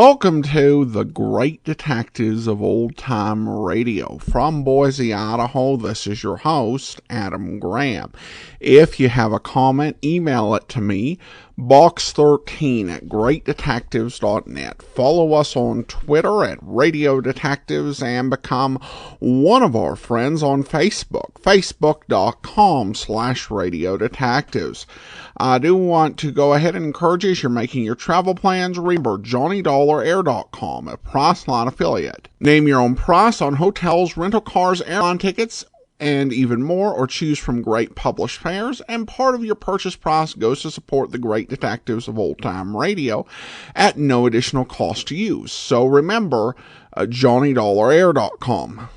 Welcome to the Great Detectives of Old Time Radio. From Boise, Idaho, this is your host, Adam Graham. If you have a comment, email it to me, box13@greatdetectives.net. Follow us on Twitter at Radio Detectives and become one of our friends on Facebook, facebook.com/Radio Detectives. I do want to go ahead and encourage you, as you're making your travel plans, remember JohnnyDollarAir.com, a Priceline affiliate. Name your own price on hotels, rental cars, airline tickets, and even more, or choose from great published fares, and part of your purchase price goes to support the Great Detectives of Old Time Radio at no additional cost to you. So remember, JohnnyDollarAir.com.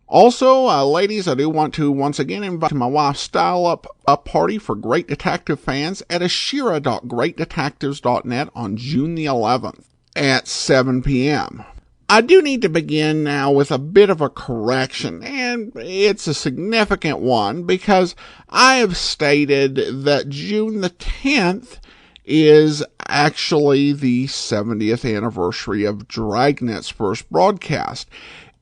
Also, ladies, I do want to once again invite my wife's style-up party for Great Detective fans at ashira.greatdetectives.net on June the 11th at 7 p.m. I do need to begin now with a bit of a correction, and it's a significant one, because I have stated that June the 10th is actually the 70th anniversary of Dragnet's first broadcast.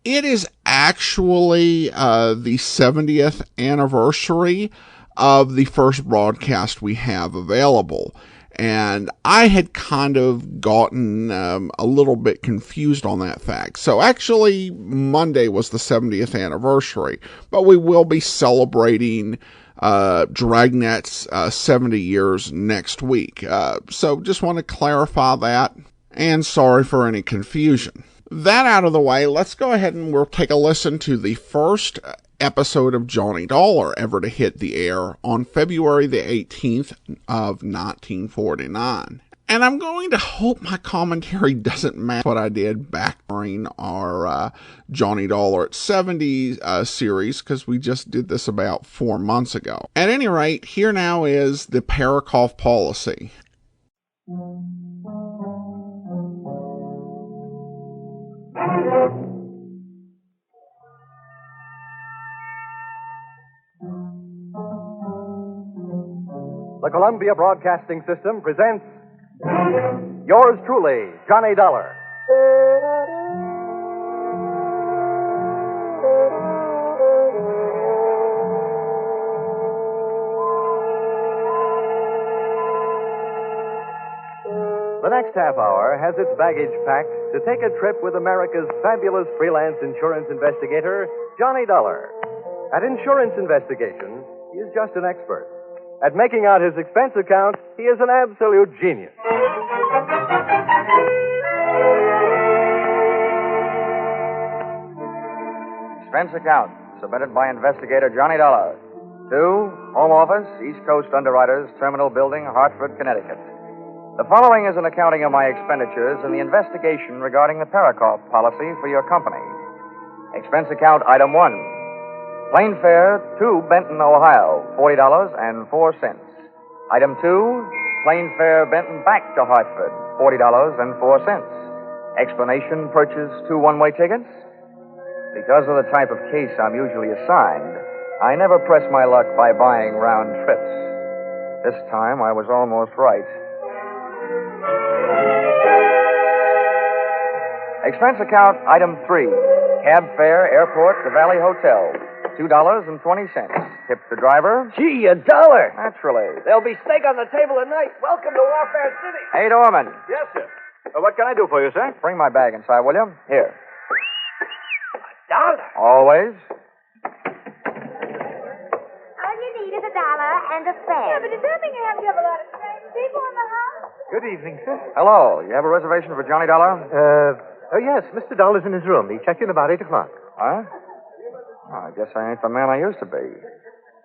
It is actually the 70th anniversary of the first broadcast we have available. And I had kind of gotten a little bit confused on that fact. So actually, Monday was the 70th anniversary, but we will be celebrating Dragnet's 70 years next week. So just want to clarify that, and sorry for any confusion. That out of the way, let's go ahead and we'll take a listen to the first episode of Johnny Dollar ever to hit the air on February the 18th of 1949. And I'm going to hope my commentary doesn't match what I did back during our Johnny Dollar at 70 series, because we just did this about 4 months ago. At any rate, here now is the Parakoff policy. The Columbia Broadcasting System presents yours truly, Johnny Dollar. The next half hour has its baggage packed to take a trip with America's fabulous freelance insurance investigator, Johnny Dollar. At insurance investigation, he is just an expert. At making out his expense account, he is an absolute genius. Expense account, submitted by investigator Johnny Dollar. To Home Office, East Coast Underwriters, Terminal Building, Hartford, Connecticut. The following is an accounting of my expenditures in the investigation regarding the Parakoff policy for your company. Expense account item 1. Plane fare to Benton, Ohio, $40.04. Item 2, plane fare Benton back to Hartford, $40.04. Explanation, purchase 2 one-way tickets. Because of the type of case I'm usually assigned, I never press my luck by buying round trips. This time I was almost right. Expense account item 3, cab fare airport to Valley Hotel, $2.20. Tip the driver. Gee, $1. Naturally. There'll be steak on the table tonight. Welcome to Warfare City. Hey, Dorman. Yes, sir. What can I do for you, sir? Bring my bag inside, will you? Here. $1. Always. All you need is $1 and a pen. Yeah, but does that mean you have to have a lot of strange people in the house? Good evening, sir. Hello. You have a reservation for Johnny Dollar? Yes, Mr. Dollar's in his room. He checked in about 8 o'clock. Huh? Oh, I guess I ain't the man I used to be.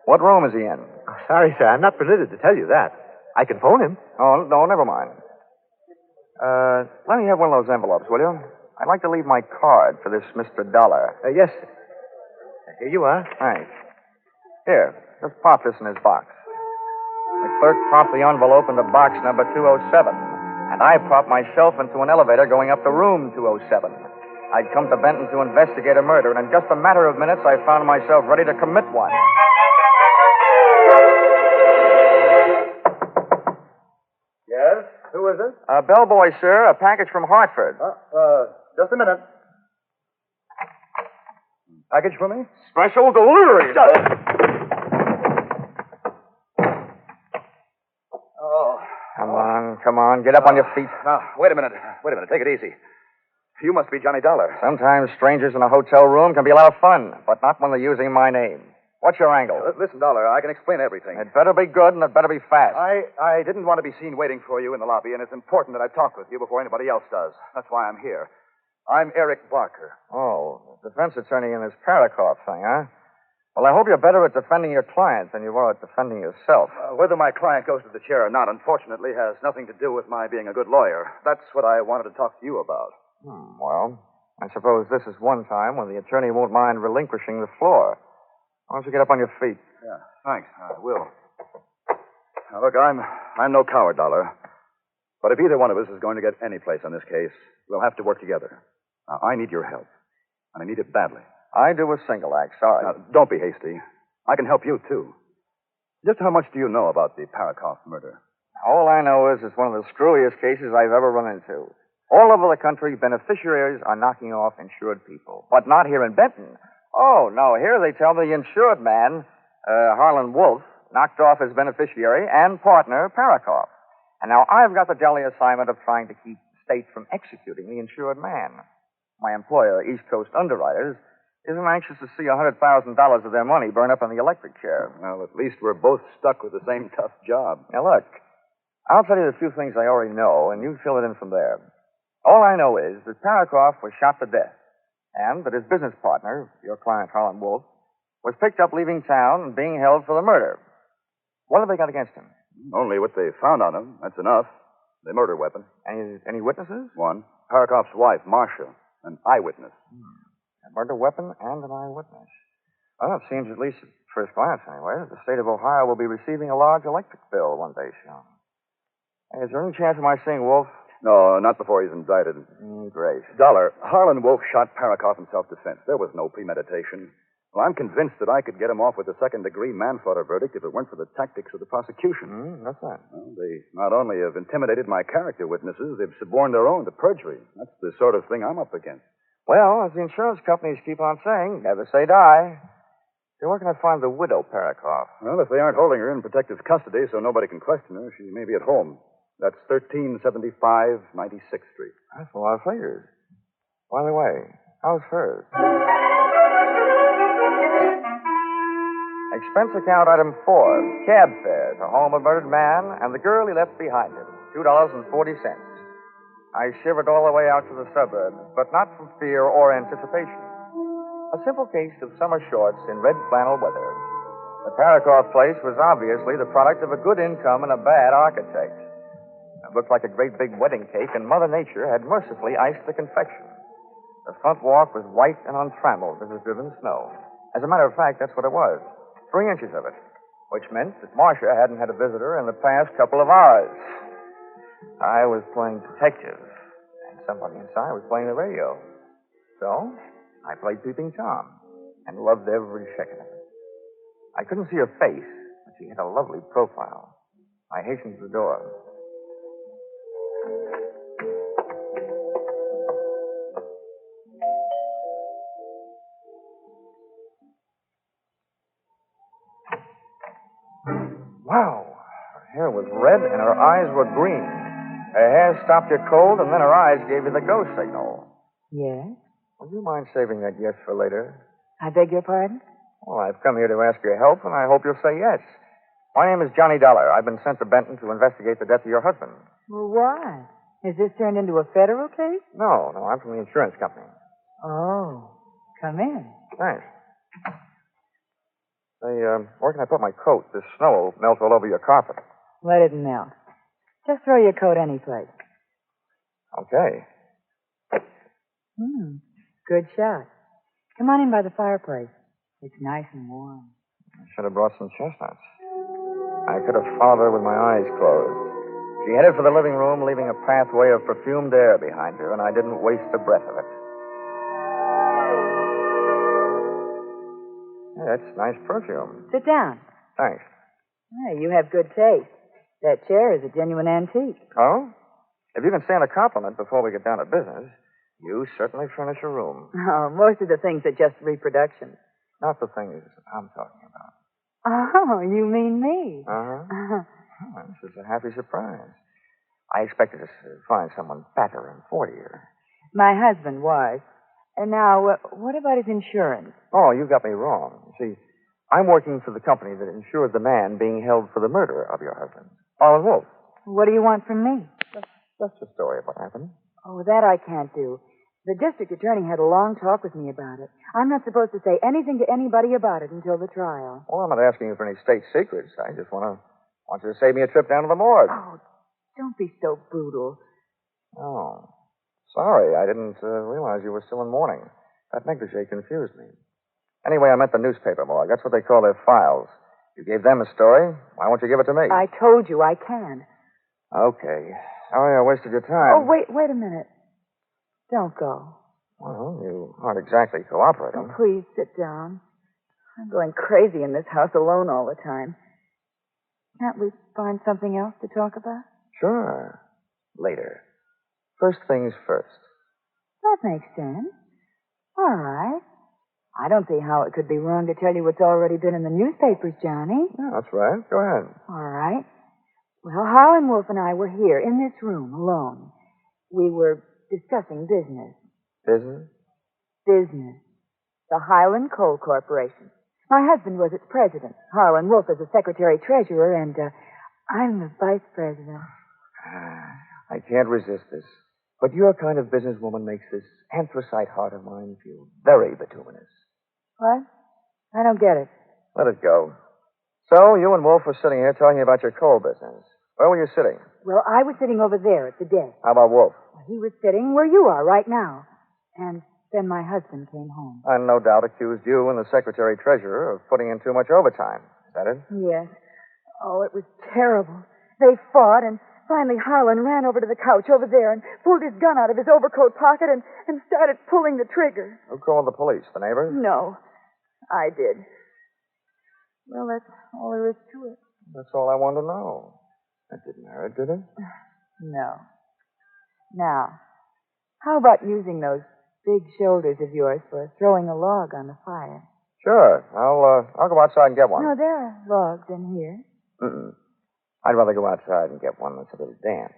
What room is he in? Oh, sorry, sir. I'm not permitted to tell you that. I can phone him. Oh, no, never mind. Let me have one of those envelopes, will you? I'd like to leave my card for this Mr. Dollar. Yes, sir. Here you are. Thanks. Here, just pop this in his box. The clerk popped the envelope into box number 207, and I propped myself into an elevator going up to room 207. I'd come to Benton to investigate a murder, and in just a matter of minutes, I found myself ready to commit one. Yes? Who is it? Bellboy, sir. A package from Hartford. Just a minute. Package for me? Special delivery. Oh. Come on. Get up on your feet. Now, wait a minute. Take it easy. You must be Johnny Dollar. Sometimes strangers in a hotel room can be a lot of fun, but not when they're using my name. What's your angle? Listen, Dollar, I can explain everything. It better be good, and it better be fast. I didn't want to be seen waiting for you in the lobby, and it's important that I talk with you before anybody else does. That's why I'm here. I'm Eric Barker. Oh, defense attorney in this Parakoff thing, huh? Well, I hope you're better at defending your client than you are at defending yourself. Whether my client goes to the chair or not, unfortunately, has nothing to do with my being a good lawyer. That's what I wanted to talk to you about. Well, I suppose this is one time when the attorney won't mind relinquishing the floor. Why don't you get up on your feet? Yeah, thanks. I will. Now, look, I'm no coward, Dollar. But if either one of us is going to get any place on this case, we'll have to work together. Now, I need your help, and I need it badly. I do a single act, sorry. Now, don't be hasty. I can help you, too. Just how much do you know about the Parakoff murder? All I know is it's one of the screwiest cases I've ever run into. All over the country, beneficiaries are knocking off insured people. But not here in Benton. Oh, no, here they tell the insured man, Harlan Wolf, knocked off his beneficiary and partner, Parakoff. And now I've got the jolly assignment of trying to keep the state from executing the insured man. My employer, East Coast Underwriters, isn't anxious to see $100,000 of their money burn up in the electric chair. Well, at least we're both stuck with the same tough job. Now, look, I'll tell you the few things I already know, and you fill it in from there. All I know is that Parakoff was shot to death, and that his business partner, your client Harlan Wolf, was picked up leaving town and being held for the murder. What have they got against him? Only what they found on him. That's enough. The murder weapon. Any witnesses? One. Parakoff's wife, Marcia, an eyewitness. A murder weapon and an eyewitness. Well, it seems, at least at first glance anyway, that the state of Ohio will be receiving a large electric bill one day soon. Hey, is there any chance of my seeing Wolf? No, not before he's indicted. Great. Dollar, Harlan Wolf shot Parakoff in self-defense. There was no premeditation. Well, I'm convinced that I could get him off with a second-degree manslaughter verdict if it weren't for the tactics of the prosecution. What's that? Well, they not only have intimidated my character witnesses, they've suborned their own to perjury. That's the sort of thing I'm up against. Well, as the insurance companies keep on saying, never say die. So where can I find the widow Parakoff? Well, if they aren't holding her in protective custody so nobody can question her, she may be at home. That's 1375 96th Street. That's a lot of figures. By the way, how's hers? Expense account item 4, cab fare to home of murdered man and the girl he left behind him, $2.40. I shivered all the way out to the suburbs, but not from fear or anticipation. A simple case of summer shorts in red flannel weather. The Parakoff place was obviously the product of a good income and a bad architect. It looked like a great big wedding cake, and Mother Nature had mercifully iced the confection. The front walk was white and untrammeled as if driven snow. As a matter of fact, that's what it was. 3 inches of it, which meant that Marcia hadn't had a visitor in the past couple of hours. I was playing detective, and somebody inside was playing the radio. So, I played Peeping Tom, and loved every second of it. I couldn't see her face, but she had a lovely profile. I hastened to the door. Wow. Her hair was red and her eyes were green. Her hair stopped you cold and then her eyes gave you the go signal. Yes? Would you mind saving that yes for later? I beg your pardon? Well, I've come here to ask your help and I hope you'll say yes. My name is Johnny Dollar. I've been sent to Benton to investigate the death of your husband. Well, why? Has this turned into a federal case? No, I'm from the insurance company. Oh. Come in. Thanks. Say, where can I put my coat? This snow will melt all over your carpet. Let it melt. Just throw your coat any place. Okay. Good shot. Come on in by the fireplace. It's nice and warm. I should have brought some chestnuts. I could have followed her with my eyes closed. She headed for the living room, leaving a pathway of perfumed air behind her, and I didn't waste a breath of it. Yeah, that's nice perfume. Sit down. Thanks. Hey, you have good taste. That chair is a genuine antique. Oh? If you can stand a compliment before we get down to business, you certainly furnish a room. Oh, most of the things are just reproductions. Not the things I'm talking about. Oh, you mean me? Uh-huh. Oh, this is a happy surprise. I expected to find someone fatter and 40er. My husband was. And now, what about his insurance? Oh, you got me wrong. See, I'm working for the company that insured the man being held for the murder of your husband, Harlan Wolf. What do you want from me? Just a story of what happened. Oh, that I can't do. The district attorney had a long talk with me about it. I'm not supposed to say anything to anybody about it until the trial. Well, I'm not asking you for any state secrets. I just want you to save me a trip down to the morgue. Oh, don't be so brutal. Oh. Sorry, I didn't realize you were still in mourning. That negligee confused me. Anyway, I meant the newspaper morgue. That's what they call their files. You gave them a story. Why won't you give it to me? I told you I can. Okay. Sorry I wasted your time. Oh, wait a minute. Don't go. Well, you aren't exactly cooperating. Oh, please sit down. I'm going crazy in this house alone all the time. Can't we find something else to talk about? Sure. Later. First things first. That makes sense. All right. I don't see how it could be wrong to tell you what's already been in the newspapers, Johnny. Yeah, that's right. Go ahead. All right. Well, Harlan Wolf and I were here in this room alone. We were discussing business. Business? Business. The Highland Coal Corporation. My husband was its president. Harlan Wolf is the secretary-treasurer, and I'm the vice president. I can't resist this. But your kind of businesswoman makes this anthracite heart of mine feel very bituminous. What? I don't get it. Let it go. So, you and Wolf were sitting here talking about your coal business. Where were you sitting? Well, I was sitting over there at the desk. How about Wolf? He was sitting where you are right now. And then my husband came home. And no doubt accused you and the secretary-treasurer of putting in too much overtime. Is that it? Yes. Oh, it was terrible. They fought, and finally Harlan ran over to the couch over there and pulled his gun out of his overcoat pocket and started pulling the trigger. Who called the police? The neighbors? No, I did. Well, that's all there is to it. That's all I wanted to know. That didn't hurt, did it? No. Now, how about using those big shoulders of yours for throwing a log on the fire? Sure. I'll go outside and get one. No, there are logs in here. Mm-mm. I'd rather go outside and get one that's a little damp.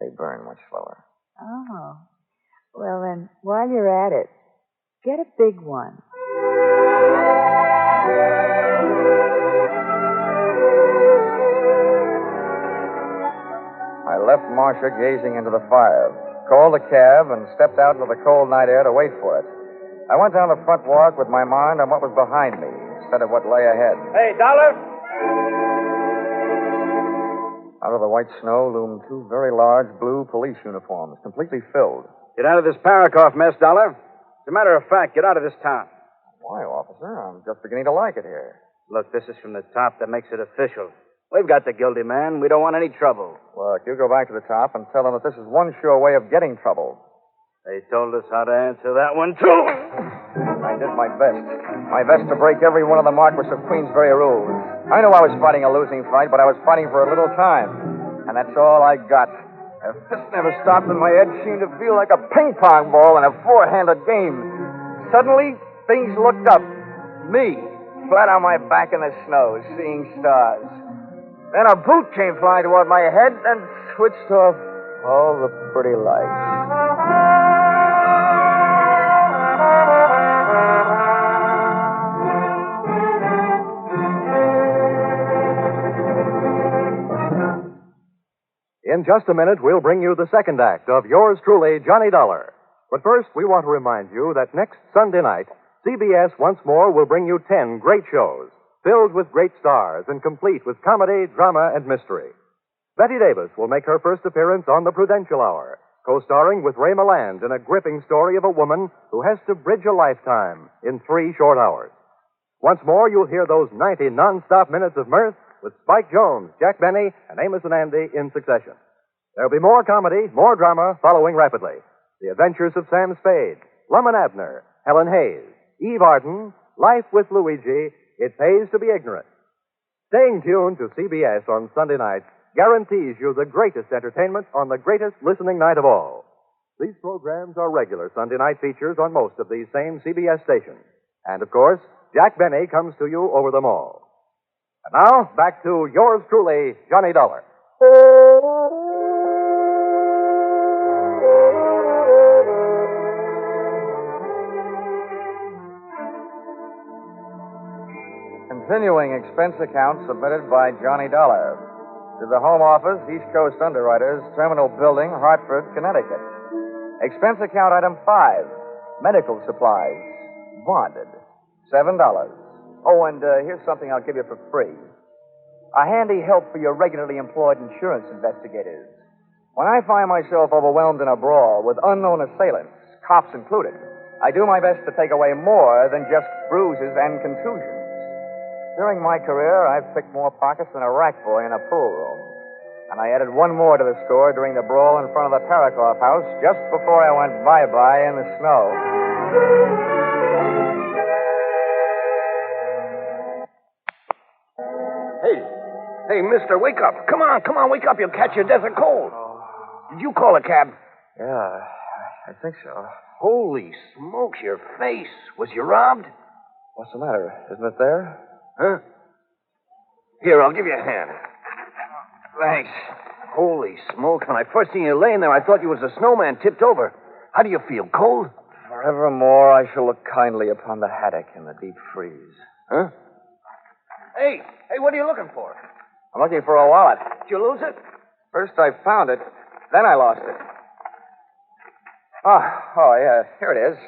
They burn much slower. Oh. Well, then, while you're at it, get a big one. I left Marcia gazing into the fire, called a cab, and stepped out into the cold night air to wait for it. I went down the front walk with my mind on what was behind me instead of what lay ahead. Hey, Dollar! Out of the white snow loomed two very large blue police uniforms, completely filled. Get out of this Parakoff mess, Dollar. As a matter of fact, get out of this town. Why, officer? I'm just beginning to like it here. Look, this is from the top that makes it official. We've got the guilty man. We don't want any trouble. Look, you go back to the top and tell them that this is one sure way of getting trouble. They told us how to answer that one, too. I did my best. My best to break every one of the Marquis of Queensberry rules. I knew I was fighting a losing fight, but I was fighting for a little time. And that's all I got. A fist never stopped, and my head seemed to feel like a ping-pong ball in a four-handed game. Suddenly, things looked up. Me, flat on my back in the snow, seeing stars. Then a boot came flying toward my head and switched off all the pretty lights. In just a minute, we'll bring you the second act of yours truly, Johnny Dollar. But first, we want to remind you that next Sunday night, CBS once more will bring you 10 great shows, filled with great stars and complete with comedy, drama, and mystery. Betty Davis will make her first appearance on the Prudential Hour, co-starring with Ray Milland in a gripping story of a woman who has to bridge a lifetime in 3 short hours. Once more, you'll hear those 90 non-stop minutes of mirth with Spike Jones, Jack Benny, and Amos and Andy in succession. There'll be more comedy, more drama following rapidly. The Adventures of Sam Spade, Lum and Abner, Helen Hayes, Eve Arden, Life with Luigi, It Pays to Be Ignorant. Staying tuned to CBS on Sunday nights guarantees you the greatest entertainment on the greatest listening night of all. These programs are regular Sunday night features on most of these same CBS stations. And, of course, Jack Benny comes to you over them all. And now, back to yours truly, Johnny Dollar. Continuing expense account submitted by Johnny Dollar to the Home Office, East Coast Underwriters, Terminal Building, Hartford, Connecticut. Expense account item 5, medical supplies, bonded, $7. Oh, and here's something I'll give you for free. A handy help for your regularly employed insurance investigators. When I find myself overwhelmed in a brawl with unknown assailants, cops included, I do my best to take away more than just bruises and contusions. During my career, I've picked more pockets than a rack boy in a pool room. And I added one more to the score during the brawl in front of the Parakoff house just before I went bye-bye in the snow. Hey, mister, wake up. Come on, wake up. You'll catch your death of cold. Did you call a cab? Yeah, I think so. Holy smokes, your face. Was you robbed? What's the matter? Isn't it there? Huh? Here, I'll give you a hand. Thanks. Holy smokes, when I first seen you laying there, I thought you was a snowman tipped over. How do you feel, cold? Forevermore I shall look kindly upon the haddock in the deep freeze. Huh? Hey, what are you looking for? I'm looking for a wallet. Did you lose it? First I found it, then I lost it. Oh, yeah, here it is.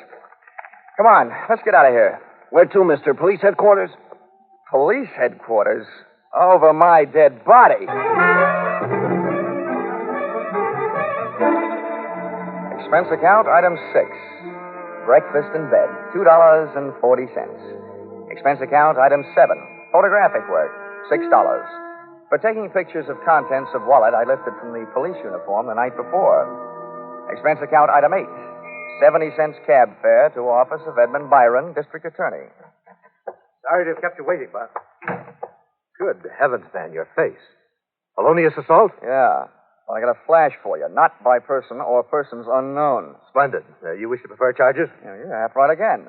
Come on, let's get out of here. Where to, mister? Police headquarters? Police headquarters? Over my dead body. Expense account, item 6. Breakfast in bed, $2.40. Expense account, item 7. Photographic work, $6. For taking pictures of contents of wallet I lifted from the police uniform the night before. Expense account, item 8. 70 cents cab fare to office of Edmund Byron, District Attorney. Sorry to have kept you waiting, Bob. Good heavens, man, your face. Felonious assault? Yeah. Well, I got a flash for you. Not by person or persons unknown. Splendid. You wish to prefer charges? Yeah, you're half right again.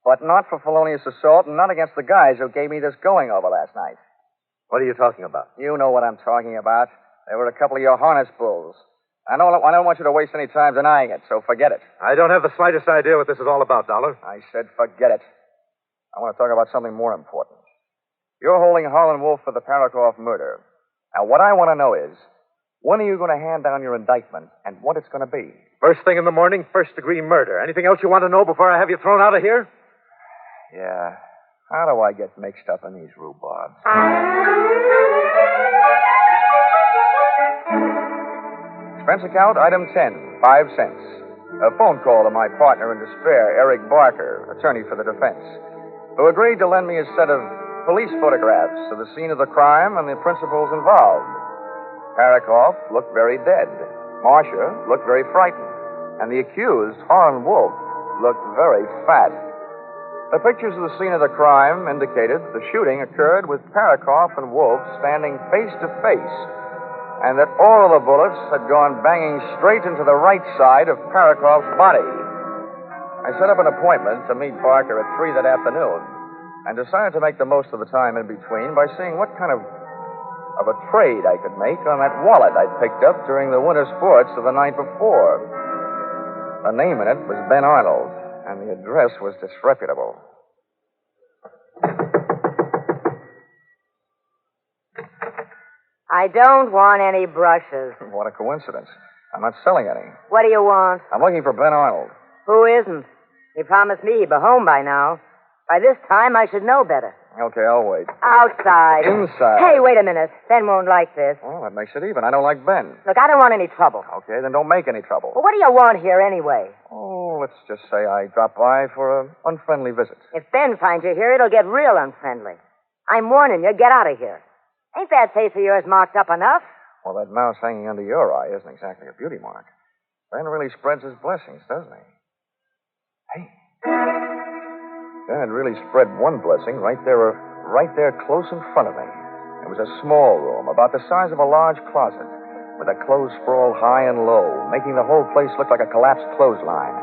But not for felonious assault and not against the guys who gave me this going over last night. What are you talking about? You know what I'm talking about. They were a couple of your harness bulls. I don't want you to waste any time denying it, so forget it. I don't have the slightest idea what this is all about, Dollar. I said forget it. I want to talk about something more important. You're holding Harlan Wolf for the Parakoff murder. Now, what I want to know is, when are you going to hand down your indictment and what it's going to be? First thing in the morning, first-degree murder. Anything else you want to know before I have you thrown out of here? Yeah. How do I get mixed up in these rhubarbs? Expense account, item 10, 5 cents. A phone call to my partner in despair, Eric Barker, attorney for the defense, who agreed to lend me a set of police photographs of the scene of the crime and the principals involved. Parakoff looked very dead. Marcia looked very frightened. And the accused, Harlan Wolf, looked very fat. The pictures of the scene of the crime indicated the shooting occurred with Parakoff and Wolf standing face to face, and that all of the bullets had gone banging straight into the right side of Parakoff's body. I set up an appointment to meet Barker at 3 that afternoon, and decided to make the most of the time in between by seeing what kind of a trade I could make on that wallet I'd picked up during the winter sports of the night before. The name in it was Ben Arnold, and the address was disreputable. I don't want any brushes. What a coincidence. I'm not selling any. What do you want? I'm looking for Ben Arnold. Who isn't? He promised me he'd be home by now. By this time, I should know better. Okay, I'll wait. Outside. Inside. Hey, wait a minute. Ben won't like this. Well, that makes it even. I don't like Ben. Look, I don't want any trouble. Okay, then don't make any trouble. Well, what do you want here anyway? Oh, let's just say I dropped by for an unfriendly visit. If Ben finds you here, it'll get real unfriendly. I'm warning you, get out of here. Ain't that face of yours marked up enough? Well, that mouse hanging under your eye isn't exactly a beauty mark. Ben really spreads his blessings, doesn't he? Hey. Ben had really spread one blessing right there close in front of me. It was a small room, about the size of a large closet, with a clothes sprawl high and low, making the whole place look like a collapsed clothesline.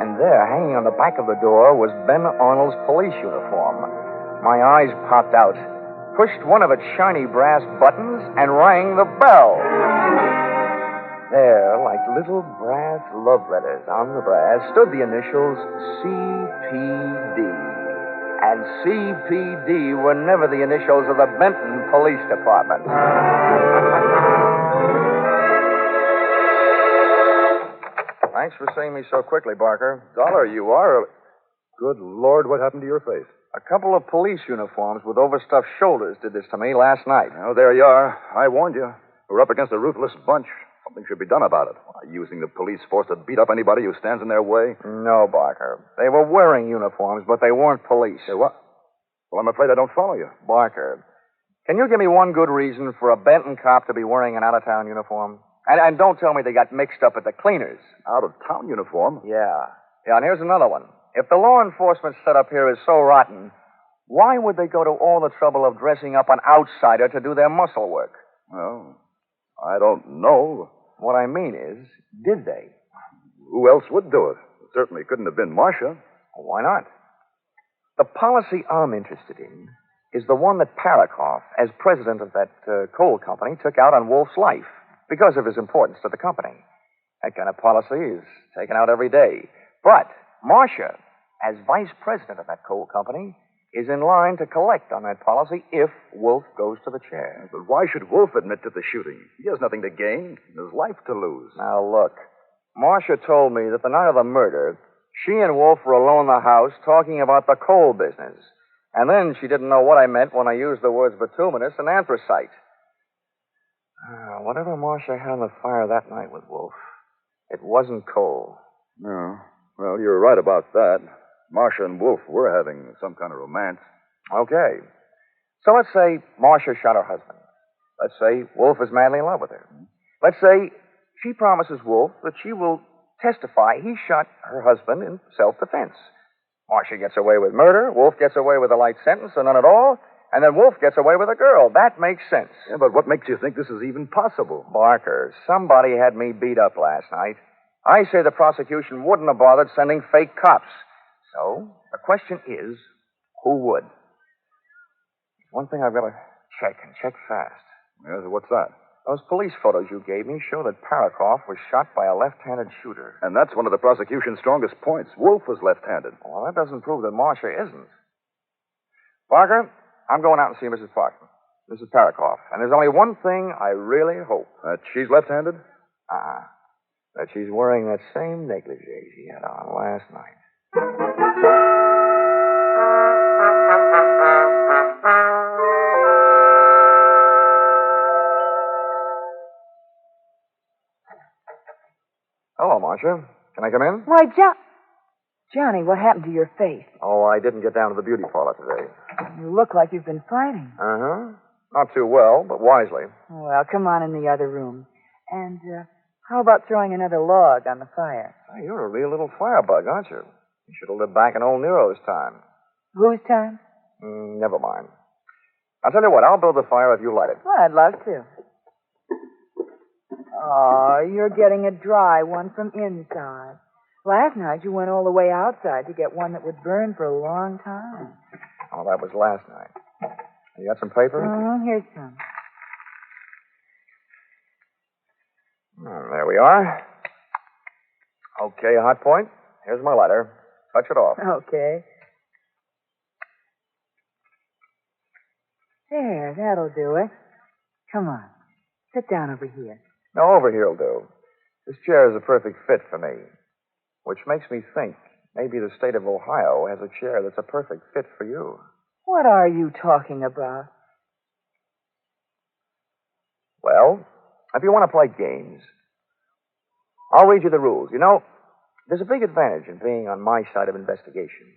And there, hanging on the back of the door, was Ben Arnold's police uniform. My eyes popped out, pushed one of its shiny brass buttons, and rang the bell. There, like little brass love letters on the brass, stood the initials CPD. And CPD were never the initials of the Benton Police Department. Thanks for seeing me so quickly, Barker. Dollar, you are. Good Lord, what happened to your face? A couple of police uniforms with overstuffed shoulders did this to me last night. Oh, there you are. I warned you. We're up against a ruthless bunch. Something should be done about it. Using the police force to beat up anybody who stands in their way. No, Barker. They were wearing uniforms, but they weren't police. Say what? Well, I'm afraid I don't follow you. Barker, can you give me one good reason for a Benton cop to be wearing an out-of-town uniform? And don't tell me they got mixed up at the cleaners. Out-of-town uniform? Yeah. Yeah, and here's another one. If the law enforcement setup here is so rotten, why would they go to all the trouble of dressing up an outsider to do their muscle work? Well, I don't know. What I mean is, did they? Who else would do it? It certainly couldn't have been Marcia. Well, why not? The policy I'm interested in is the one that Parakoff, as president of that coal company, took out on Wolf's life because of his importance to the company. That kind of policy is taken out every day. But Marcia, as vice president of that coal company, is in line to collect on that policy if Wolf goes to the chair. But why should Wolf admit to the shooting? He has nothing to gain, his life to lose. Now, look, Marcia told me that the night of the murder, she and Wolf were alone in the house talking about the coal business. And then she didn't know what I meant when I used the words bituminous and anthracite. Whatever Marcia had on the fire that night with Wolf, it wasn't coal. No. Well, you're right about that. Marcia and Wolf were having some kind of romance. Okay. So let's say Marcia shot her husband. Let's say Wolf is madly in love with her. Let's say she promises Wolf that she will testify he shot her husband in self-defense. Marcia gets away with murder, Wolf gets away with a light sentence or none at all, and then Wolf gets away with a girl. That makes sense. Yeah, but what makes you think this is even possible? Barker, somebody had me beat up last night. I say the prosecution wouldn't have bothered sending fake cops. So, the question is, who would? One thing I've got to check, and check fast. Yes, what's that? Those police photos you gave me show that Parakoff was shot by a left-handed shooter. And that's one of the prosecution's strongest points. Wolf was left-handed. Well, that doesn't prove that Marcia isn't. Barker, I'm going out and see Mrs. Parkman, Mrs. Parakoff. And there's only one thing I really hope. That she's left-handed? That she's wearing that same negligee she had on last night. Hello, Marcia. Can I come in? Why, Johnny, what happened to your face? Oh, I didn't get down to the beauty parlor today. You look like you've been fighting. Uh-huh. Not too well, but wisely. Well, come on in the other room. And, how about throwing another log on the fire? Hey, you're a real little firebug, aren't you? You should have lived back in old Nero's time. Whose time? Never mind. I'll tell you what, I'll build the fire if you light it. Well, I'd love to. Oh, you're getting a dry one from inside. Last night you went all the way outside to get one that would burn for a long time. Oh, that was last night. You got some paper? Here's some. There we are. Okay, hot point. Here's my lighter. Touch it off. Okay. There, that'll do it. Come on. Sit down over here. No, over here'll do. This chair is a perfect fit for me. Which makes me think maybe the state of Ohio has a chair that's a perfect fit for you. What are you talking about? Well, if you want to play games, I'll read you the rules. You know, there's a big advantage in being on my side of investigation.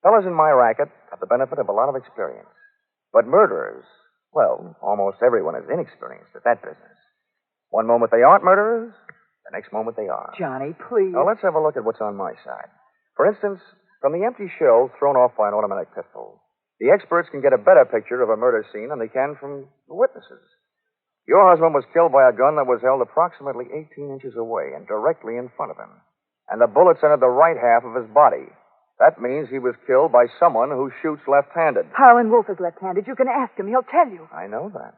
Fellas in my racket have the benefit of a lot of experience. But murderers, well, almost everyone is inexperienced at that business. One moment they aren't murderers, the next moment they are. Johnny, please. Now, let's have a look at what's on my side. For instance, from the empty shells thrown off by an automatic pistol, The experts can get a better picture of a murder scene than they can from the witnesses. Your husband was killed by a gun that was held approximately 18 inches away and directly in front of him. And the bullets entered the right half of his body. That means he was killed by someone who shoots left-handed. Harlan Wolf is left-handed. You can ask him. He'll tell you. I know that.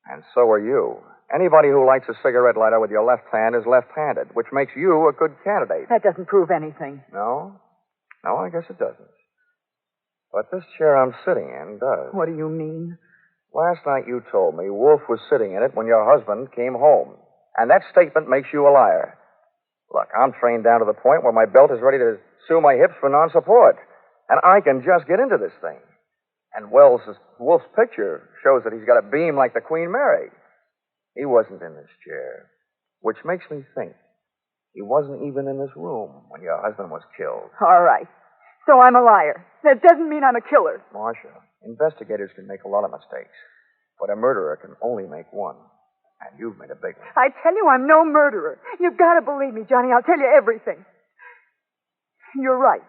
And so are you. Anybody who lights a cigarette lighter with your left hand is left-handed, which makes you a good candidate. That doesn't prove anything. No? No, I guess it doesn't. But this chair I'm sitting in does. What do you mean? Last night you told me Wolf was sitting in it when your husband came home. And that statement makes you a liar. Look, I'm trained down to the point where my belt is ready to sue my hips for non-support. And I can just get into this thing. And Wolf's picture shows that he's got a beam like the Queen Mary. He wasn't in this chair, which makes me think he wasn't even in this room when your husband was killed. All right. So I'm a liar. That doesn't mean I'm a killer. Marcia, investigators can make a lot of mistakes, but a murderer can only make one. And you've made a big one. I tell you, I'm no murderer. You've got to believe me, Johnny. I'll tell you everything. You're right.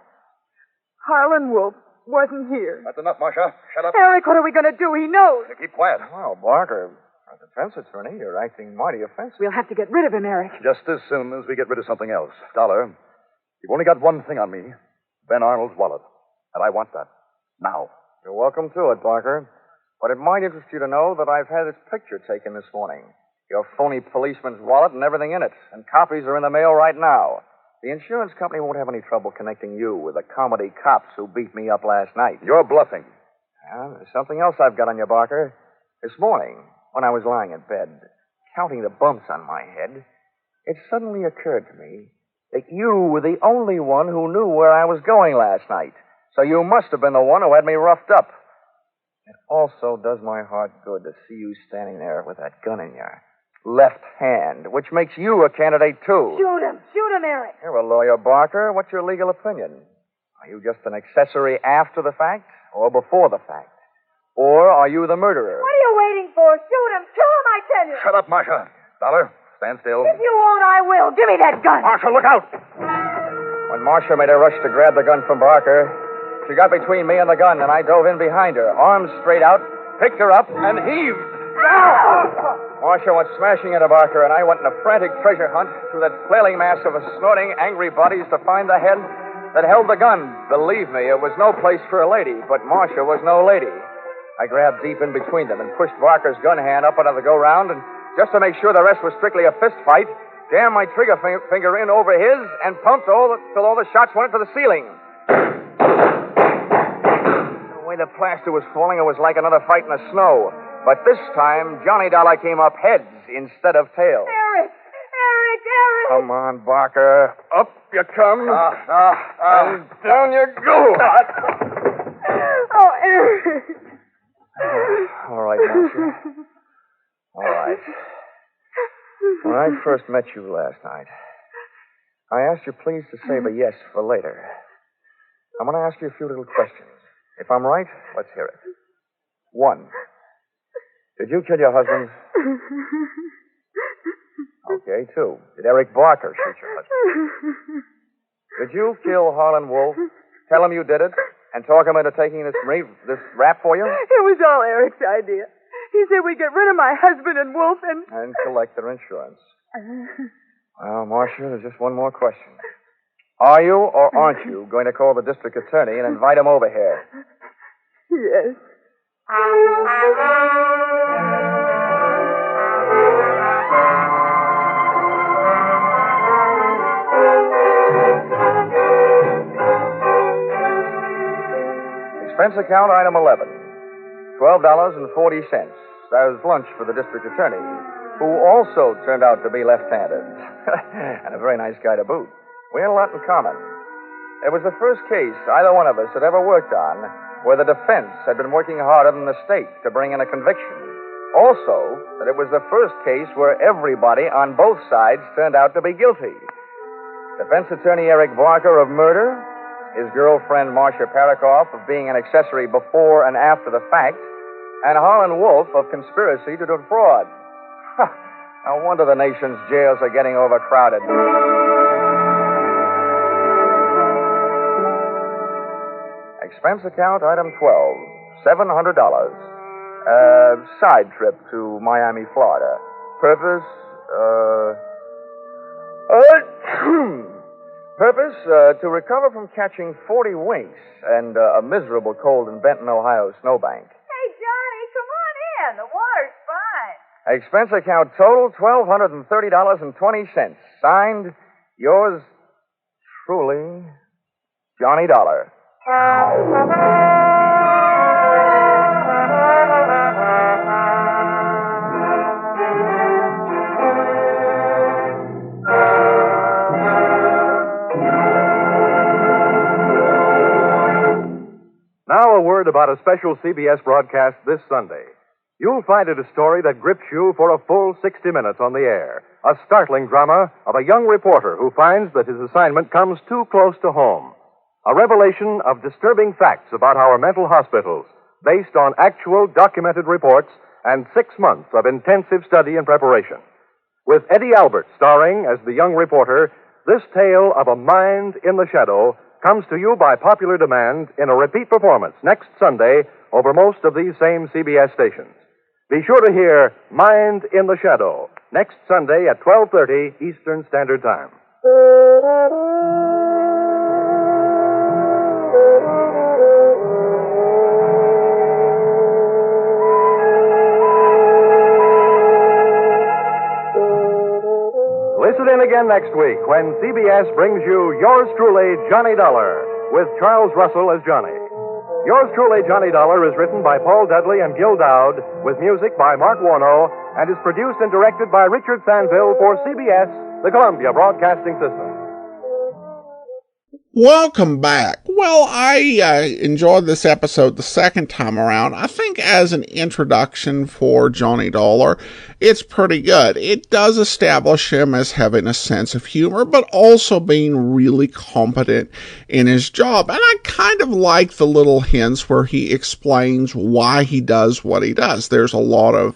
Harlan Wolf wasn't here. That's enough, Marcia. Shut up. Eric, what are we going to do? He knows. Keep quiet. Well, Barker, as a defense attorney, you're acting mighty offensive. We'll have to get rid of him, Eric. Just as soon as we get rid of something else. Dollar, you've only got one thing on me. Ben Arnold's wallet. And I want that. Now. You're welcome to it, Barker. But it might interest you to know that I've had its picture taken this morning. Your phony policeman's wallet and everything in it. And copies are in the mail right now. The insurance company won't have any trouble connecting you with the comedy cops who beat me up last night. You're bluffing. And there's something else I've got on you, Barker. This morning, when I was lying in bed, counting the bumps on my head, it suddenly occurred to me that you were the only one who knew where I was going last night. So you must have been the one who had me roughed up. It also does my heart good to see you standing there with that gun in your left hand, which makes you a candidate, too. Shoot him. Shoot him, Eric. You're a lawyer, Barker. What's your legal opinion? Are you just an accessory after the fact or before the fact? Or are you the murderer? What are you waiting for? Shoot him. Kill him, I tell you. Shut up, Marcia. Dollar, stand still. If you won't, I will. Give me that gun. Marcia, look out! When Marcia made a rush to grab the gun from Barker, she got between me and the gun, and I dove in behind her, arms straight out, picked her up, and heaved. Marcia went smashing into Barker, and I went in a frantic treasure hunt through that flailing mass of snorting, angry bodies to find the head that held the gun. Believe me, it was no place for a lady, but Marcia was no lady. I grabbed deep in between them and pushed Barker's gun hand up under the go-round, and just to make sure the rest was strictly a fist fight, jammed my trigger finger in over his and pumped till all the shots went to the ceiling. The way the plaster was falling, it was like another fight in the snow. But this time, Johnny Dollar came up heads instead of tails. Eric! Eric! Eric! Come on, Barker. Up you come. And down you go. Oh, Eric. All right, Marcia. All right. When I first met you last night, I asked you please to save a yes for later. I'm going to ask you a few little questions. If I'm right, let's hear it. 1. Did you kill your husband? Okay, 2. Did Eric Barker shoot your husband? Did you kill Harlan Wolf, tell him you did it, and talk him into taking this rap for you? It was all Eric's idea. He said we'd get rid of my husband and Wolf and... And collect their insurance. Well, Marcia, there's just one more question. Are you or aren't you going to call the district attorney and invite him over here? Yes. Expense account item 11. $12.40. That was lunch for the district attorney, who also turned out to be left-handed. And a very nice guy to boot. We had a lot in common. It was the first case either one of us had ever worked on where the defense had been working harder than the state to bring in a conviction. Also, that it was the first case where everybody on both sides turned out to be guilty. Defense attorney Eric Barker of murder, his girlfriend Marcia Parakoff of being an accessory before and after the fact, and Harlan Wolf of conspiracy to defraud. No wonder the nation's jails are getting overcrowded. Expense account, item 12, $700. Side trip to Miami, Florida. Purpose, to recover from catching 40 winks and a miserable cold in Benton, Ohio snowbank. Hey, Johnny, come on in. The water's fine. Expense account total, $1,230.20. Signed, yours truly, Johnny Dollar. Now a word about a special CBS broadcast this Sunday. You'll find it a story that grips you for a full 60 minutes on the air. A startling drama of a young reporter who finds that his assignment comes too close to home. A revelation of disturbing facts about our mental hospitals based on actual documented reports and 6 months of intensive study and preparation. With Eddie Albert starring as the young reporter, this tale of a mind in the shadow comes to you by popular demand in a repeat performance next Sunday over most of these same CBS stations. Be sure to hear Mind in the Shadow next Sunday at 12:30 Eastern Standard Time. Listen in again next week when CBS brings you Yours Truly, Johnny Dollar, with Charles Russell as Johnny. Yours Truly, Johnny Dollar is written by Paul Dudley and Gil Dowd, with music by Mark Warno, and is produced and directed by Richard Sanville for CBS, the Columbia Broadcasting System. Welcome back. Well, I enjoyed this episode the second time around. I think as an introduction for Johnny Dollar, it's pretty good. It does establish him as having a sense of humor, but also being really competent in his job. And I kind of like the little hints where he explains why he does what he does. There's a lot of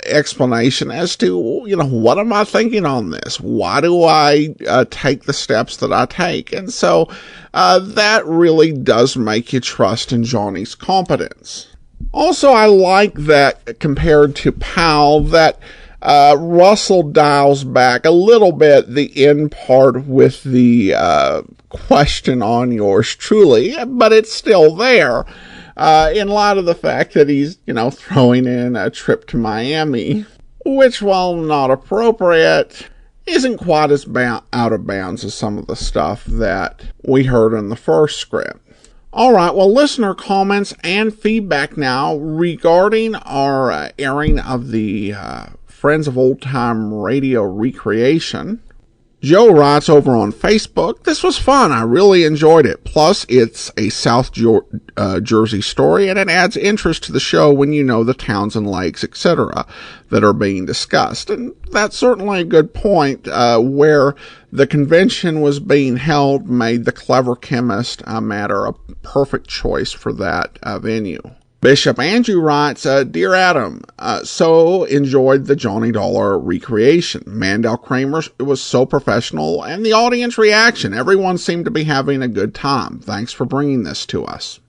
explanation as to, what am I thinking on this? Why do I take the steps that I take? And so that really does make you trust in Johnny's competence. Also, I like that compared to Powell, that Russell dials back a little bit the end part with the question on Yours Truly, but it's still there. In light of the fact that he's, throwing in a trip to Miami, which, while not appropriate, isn't quite as out of bounds as some of the stuff that we heard in the first script. All right, well, listener comments and feedback now regarding our airing of the Friends of Old Time Radio recreation. Joe writes over on Facebook, "This was fun. I really enjoyed it. Plus, it's a South Jersey story, and it adds interest to the show when you know the towns and lakes, etc., that are being discussed." And that's certainly a good point, where the convention was being held made the Clever Chemist matter a perfect choice for that venue. Bishop Andrew writes, "Dear Adam, so enjoyed the Johnny Dollar recreation. Mandel Kramer was so professional, and the audience reaction. Everyone seemed to be having a good time. Thanks for bringing this to us."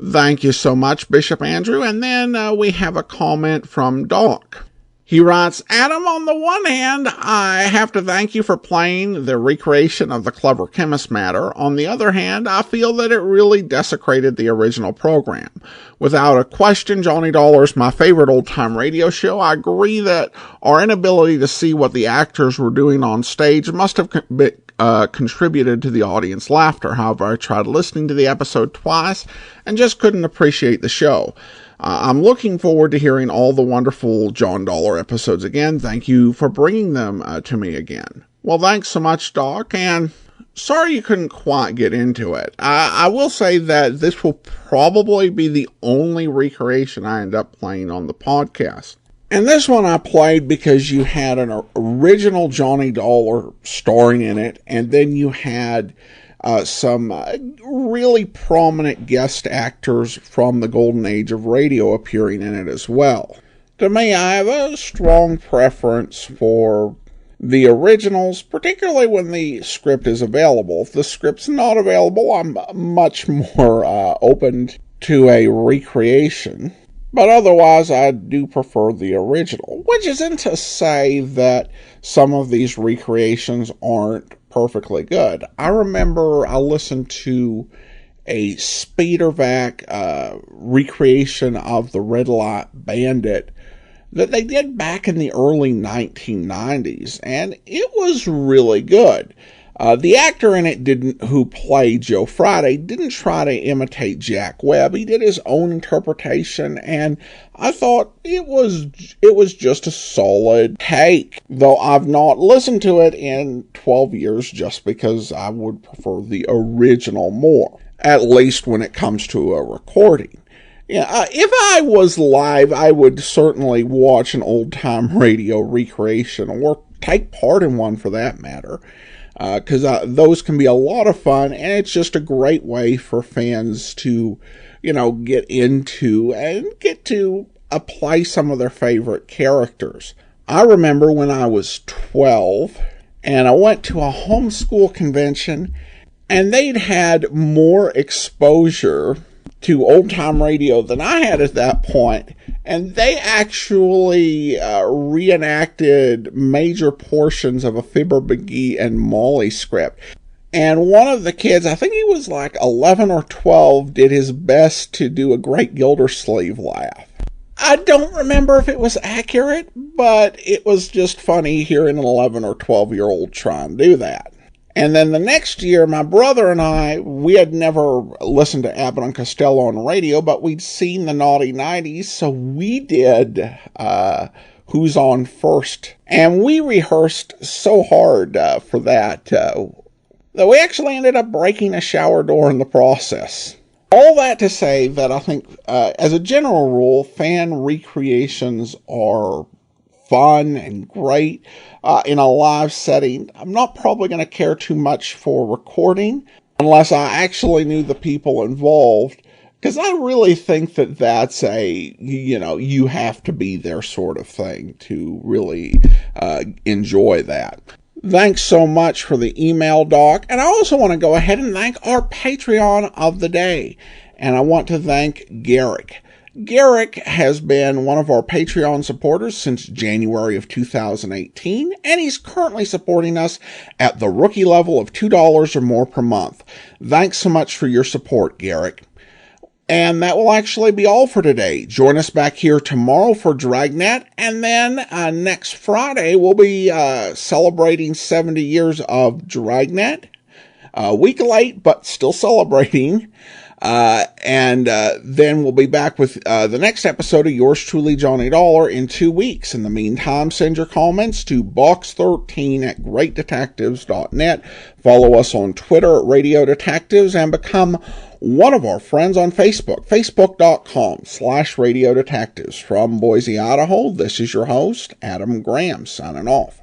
Thank you so much, Bishop Andrew. And then we have a comment from Doc. He writes, "Adam, on the one hand, I have to thank you for playing the recreation of the Clever Chemist matter. On the other hand, I feel that it really desecrated the original program. Without a question, Johnny Dollar's my favorite old-time radio show. I agree that our inability to see what the actors were doing on stage must have contributed to the audience laughter. However, I tried listening to the episode twice and just couldn't appreciate the show. I'm looking forward to hearing all the wonderful John Dollar episodes again. Thank you for bringing them to me again." Well, thanks so much, Doc, and sorry you couldn't quite get into it. I will say that this will probably be the only recreation I end up playing on the podcast. And this one I played because you had an original Johnny Dollar starring in it, and then you had some really prominent guest actors from the golden age of radio appearing in it as well. To me, I have a strong preference for the originals, particularly when the script is available. If the script's not available, I'm much more open to a recreation. But otherwise, I do prefer the original, which isn't to say that some of these recreations aren't perfectly good. I remember I listened to a Speedervac recreation of the Red Light Bandit that they did back in the early 1990s, and it was really good. The actor in it who played Joe Friday didn't try to imitate Jack Webb. He did his own interpretation, and I thought it was just a solid take. Though I've not listened to it in 12 years just because I would prefer the original more, at least when it comes to a recording. Yeah, if I was live, I would certainly watch an old-time radio recreation or take part in one for that matter. Because those can be a lot of fun, and it's just a great way for fans to, get into and get to apply some of their favorite characters. I remember when I was 12, and I went to a homeschool convention, and they'd had more exposure to old-time radio than I had at that point, and they actually reenacted major portions of a Fibber McGee and Molly script. And one of the kids, I think he was like 11 or 12, did his best to do a Great Gildersleeve laugh. I don't remember if it was accurate, but it was just funny hearing an 11 or 12-year-old try and do that. And then the next year, my brother and I, we had never listened to Abbott and Costello on radio, but we'd seen the Naughty 90s, so we did Who's On First. And we rehearsed so hard for that that we actually ended up breaking a shower door in the process. All that to say that I think, as a general rule, fan recreations are fun and great in a live setting. I'm not probably going to care too much for recording unless I actually knew the people involved, because I really think that that's you have to be there sort of thing to really enjoy that. Thanks so much for the email, Doc. And I also want to go ahead and thank our Patreon of the day. And I want to thank Garrick. Garrick has been one of our Patreon supporters since January of 2018, and he's currently supporting us at the rookie level of $2 or more per month. Thanks so much for your support, Garrick. And that will actually be all for today. Join us back here tomorrow for Dragnet, and then next Friday we'll be celebrating 70 years of Dragnet. A week late, but still celebrating. And then we'll be back with the next episode of Yours Truly, Johnny Dollar, in 2 weeks. In the meantime, send your comments to box13@greatdetectives.net. Follow us on Twitter at Radio Detectives, and become one of our friends on Facebook, facebook.com/Radio Detectives. From Boise, Idaho, this is your host, Adam Graham, signing off.